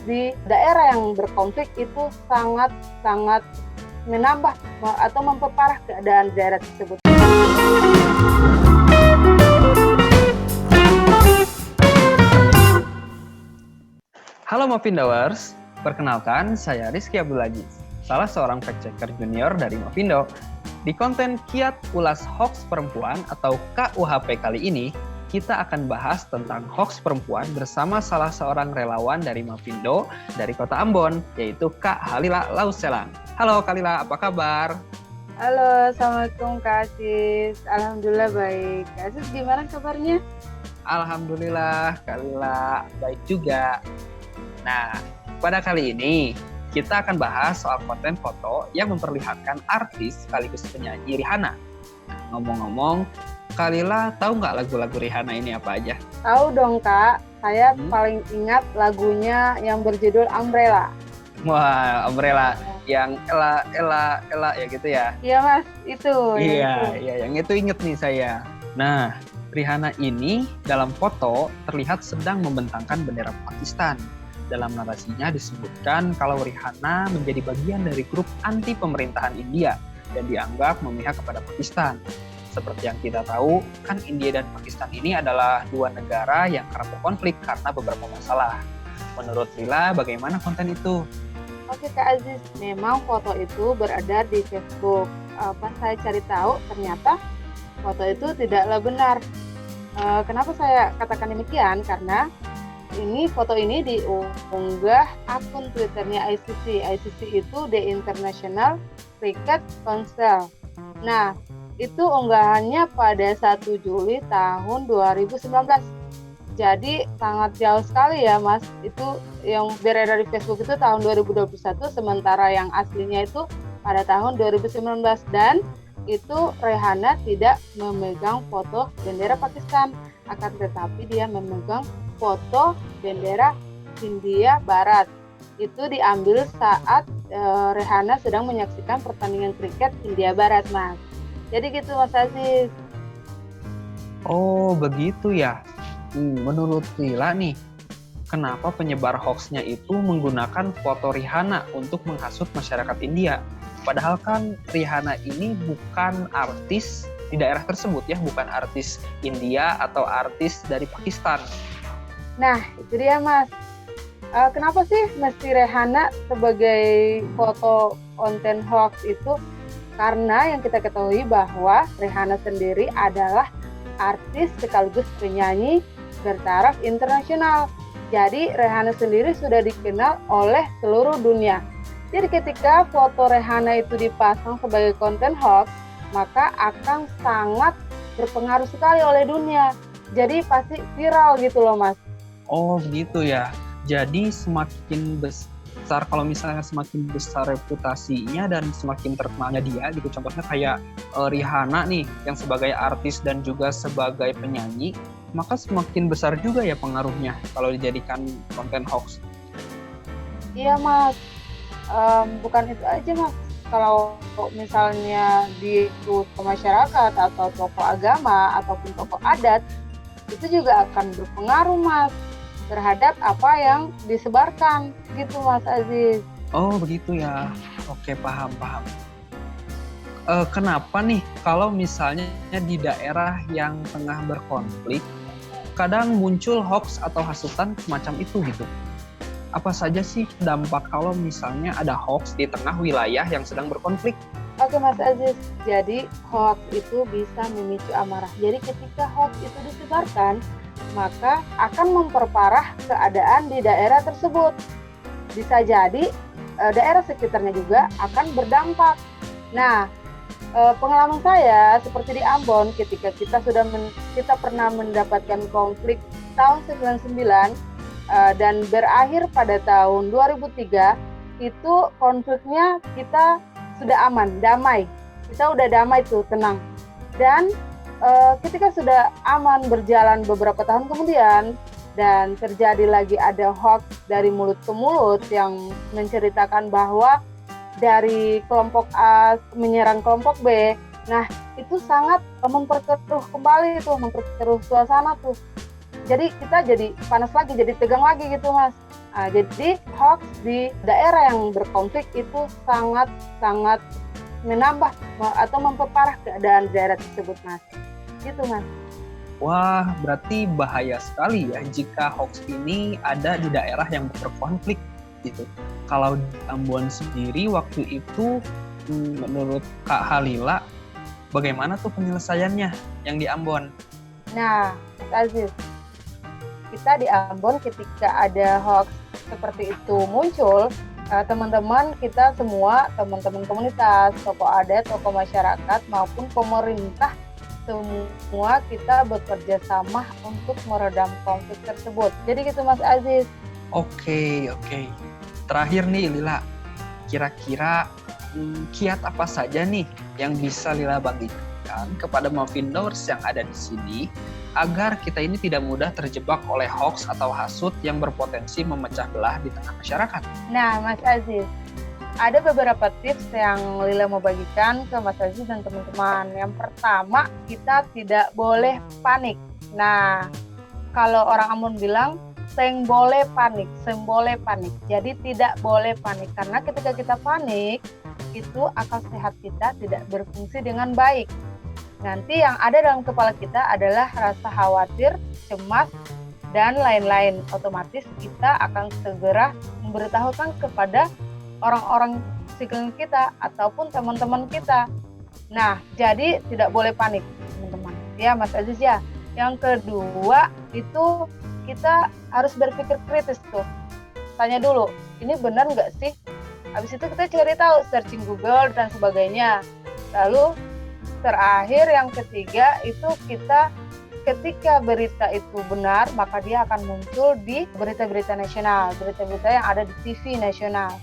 di daerah yang berkonflik itu sangat menambah atau memperparah keadaan daerah tersebut. Halo Mopindowers, perkenalkan saya Rizky Abdul Aziz, salah seorang fact-checker junior dari Mopindo. Di konten Kiat Ulas Hoax Perempuan atau KUHP kali ini, kita akan bahas tentang hoax perempuan bersama salah seorang relawan dari Mopindo dari Kota Ambon, yaitu Kak Halila Lauselang. Halo Kak Halila, apa kabar? Halo, Assalamualaikum Kak Aziz. Alhamdulillah baik. Kak Aziz gimana kabarnya? Alhamdulillah, Kak Halila baik juga. Nah, pada kali ini kita akan bahas soal konten foto yang memperlihatkan artis sekaligus penyanyi Rihanna. Ngomong-ngomong, Kak Lila tahu nggak lagu-lagu Rihanna ini apa aja? Tahu dong Kak, saya paling ingat lagunya yang berjudul Umbrella. Wah, Umbrella yang Ella ya gitu ya? Iya Mas, itu. Iya, yang itu inget nih saya. Nah, Rihanna ini dalam foto terlihat sedang membentangkan bendera Pakistan. Dalam narasinya disebutkan kalau Rihanna menjadi bagian dari grup anti pemerintahan India dan dianggap memihak kepada Pakistan. Seperti yang kita tahu, kan India dan Pakistan ini adalah dua negara yang kerap berkonflik karena beberapa masalah. Menurut Lila, bagaimana konten itu? Oke Kak Aziz, memang foto itu beredar di Facebook. Pas saya cari tahu, ternyata foto itu tidaklah benar. Kenapa saya katakan demikian? Karena foto ini diunggah akun Twitternya ICC. ICC itu The International Cricket Council. Nah, itu unggahannya pada 1 Juli tahun 2019. Jadi sangat jauh sekali ya Mas. Itu yang beredar di Facebook itu tahun 2021, sementara yang aslinya itu pada tahun 2019. Dan itu Rihanna tidak memegang foto bendera Pakistan, akan tetapi dia memegang foto bendera Hindia Barat. Itu diambil saat Rihanna sedang menyaksikan pertandingan kriket Hindia Barat, Mas. Jadi gitu Mas Aziz. Oh, begitu ya. Menurut Lila nih, kenapa penyebar hoaxnya itu menggunakan foto Rihanna untuk menghasut masyarakat India? Padahal kan Rihanna ini bukan artis di daerah tersebut ya, bukan artis India atau artis dari Pakistan. Nah, itu dia Mas. Kenapa sih mesti Rihanna sebagai foto konten hoax itu? Karena yang kita ketahui bahwa Rihanna sendiri adalah artis sekaligus penyanyi bertaraf internasional. Jadi Rihanna sendiri sudah dikenal oleh seluruh dunia. Jadi ketika foto Rihanna itu dipasang sebagai konten hoax, maka akan sangat berpengaruh sekali oleh dunia. Jadi pasti viral gitu loh Mas. Oh gitu ya. Jadi semakin besar, kalau misalnya semakin besar reputasinya dan semakin terkenalnya dia gitu, contohnya kayak Rihanna nih yang sebagai artis dan juga sebagai penyanyi, maka semakin besar juga ya pengaruhnya kalau dijadikan konten hoax. Iya Mas, bukan itu aja Mas. Kalau misalnya di tokoh masyarakat atau tokoh agama ataupun tokoh adat, itu juga akan berpengaruh Mas terhadap apa yang disebarkan gitu Mas Aziz. Oh begitu ya, oke paham. Kenapa nih kalau misalnya di daerah yang tengah berkonflik kadang muncul hoax atau hasutan semacam itu gitu? Apa saja sih dampak kalau misalnya ada hoax di tengah wilayah yang sedang berkonflik? Oke Mas Aziz, jadi hoax itu bisa memicu amarah. Jadi ketika hoax itu disebarkan, maka akan memperparah keadaan di daerah tersebut. Bisa jadi daerah sekitarnya juga akan berdampak. Nah, pengalaman saya seperti di Ambon, ketika kita pernah mendapatkan konflik tahun 99 dan berakhir pada tahun 2003, itu konfliknya kita sudah aman, damai. Kita udah damai tuh, tenang. Dan ketika sudah aman berjalan beberapa tahun kemudian dan terjadi lagi ada hoax dari mulut ke mulut yang menceritakan bahwa dari kelompok A menyerang kelompok B, nah itu sangat memperkeruh kembali tuh, memperkeruh suasana tuh. Jadi kita jadi panas lagi, jadi tegang lagi gitu Mas. Jadi hoax di daerah yang berkonflik itu sangat menambah atau memperparah keadaan daerah tersebut, Mas. Gitu, Mas. Wah, berarti bahaya sekali ya jika hoax ini ada di daerah yang berkonflik gitu. Kalau di Ambon sendiri waktu itu, menurut Kak Halila, bagaimana tuh penyelesaiannya yang di Ambon? Nah, Mas Aziz, kita di Ambon ketika ada hoax seperti itu muncul, teman-teman kita semua, teman-teman komunitas, tokoh adat, tokoh masyarakat maupun pemerintah, semua kita bekerja sama untuk meredam konflik tersebut. Jadi gitu, Mas Aziz. Oke. Terakhir nih Lila, kira-kira kiat apa saja nih yang bisa Lila bagikan kepada Mavindors yang ada di sini agar kita ini tidak mudah terjebak oleh hoax atau hasut yang berpotensi memecah belah di tengah masyarakat? Nah, Mas Aziz, ada beberapa tips yang Lila mau bagikan ke Mas Aziz dan teman-teman. Yang pertama, kita tidak boleh panik. Nah, kalau orang Ambon bilang, seng boleh panik. Jadi tidak boleh panik. Karena ketika kita panik, itu akal sehat kita tidak berfungsi dengan baik. Nanti yang ada dalam kepala kita adalah rasa khawatir, cemas, dan lain-lain. Otomatis kita akan segera memberitahukan kepada orang-orang sekeliling kita ataupun teman-teman kita. Nah, jadi tidak boleh panik, teman-teman. Ya, Mas Aziz ya. Yang kedua, itu kita harus berpikir kritis tuh. Tanya dulu, ini benar nggak sih? Habis itu kita cari tahu, searching Google dan sebagainya. Lalu terakhir yang ketiga itu kita ketika berita itu benar, maka dia akan muncul di berita-berita nasional, berita-berita yang ada di TV nasional.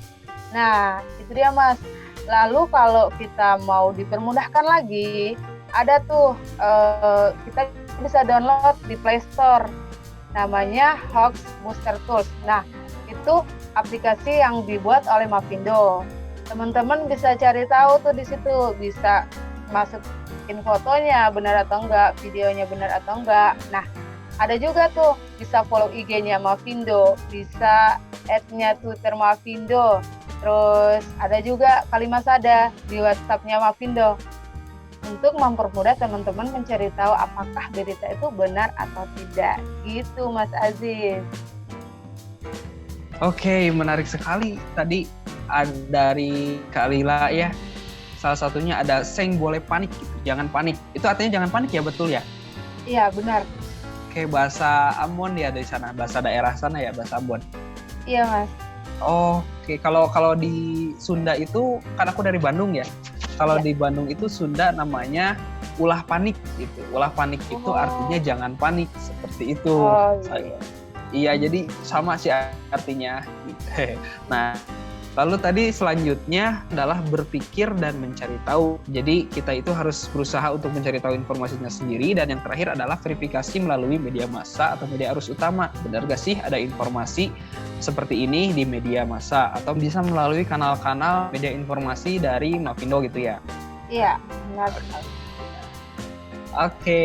Nah, itu dia, Mas. Lalu kalau kita mau dipermudahkan lagi, ada tuh kita bisa download di Play Store, namanya Hoax Booster Tools. Nah, itu aplikasi yang dibuat oleh Mavindo. Teman-teman bisa cari tahu tuh di situ, bisa masukin fotonya benar atau enggak, videonya benar atau enggak. Nah, ada juga tuh bisa follow IG-nya Mavindo, bisa add-nya Twitter Mavindo. Terus ada juga Kalimat Sada di WhatsApp-nya Mavindo untuk mempermudah teman-teman mencari tahu apakah berita itu benar atau tidak. Gitu, Mas Aziz. Oke, menarik sekali. Tadi dari Kak Lila ya. Salah satunya ada seng boleh panik gitu. Jangan panik. Itu artinya jangan panik ya, betul ya? Iya, benar. Oke, bahasa Ambon ya dari sana, bahasa daerah sana ya, bahasa Ambon. Iya, Mas. Oke, kalau di Sunda itu kan aku dari Bandung ya. Kalau di Bandung itu Sunda namanya ulah panik gitu. Ulah panik itu artinya jangan panik, seperti itu. Iya, jadi sama sih artinya. Nah, lalu tadi selanjutnya adalah berpikir dan mencari tahu. Jadi kita itu harus berusaha untuk mencari tahu informasinya sendiri. Dan yang terakhir adalah verifikasi melalui media massa atau media arus utama. Benar gak sih ada informasi seperti ini di media massa? Atau bisa melalui kanal-kanal media informasi dari Mavindo gitu ya? Iya, benar sekali. Oke.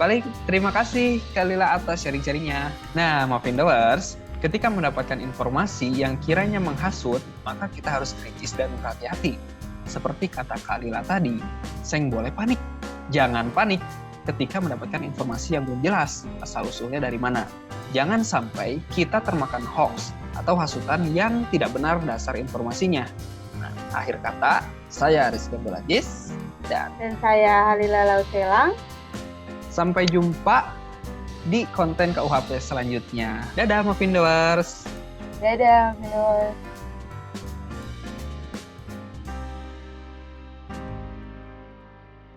Paling terima kasih Kak Lila atas sharing-sharingnya. Nah, Mavindowers, ketika mendapatkan informasi yang kiranya menghasut, maka kita harus kritis dan berhati-hati. Seperti kata Kak Lila tadi, seng boleh panik. Jangan panik ketika mendapatkan informasi yang belum jelas asal-usulnya dari mana. Jangan sampai kita termakan hoax atau hasutan yang tidak benar dasar informasinya. Nah, akhir kata, saya Rizky Abdul Aziz dan saya Halila Lauselang. Sampai jumpa di konten KUHP selanjutnya. Dadah Mavindowers. Dadah Mavindowers.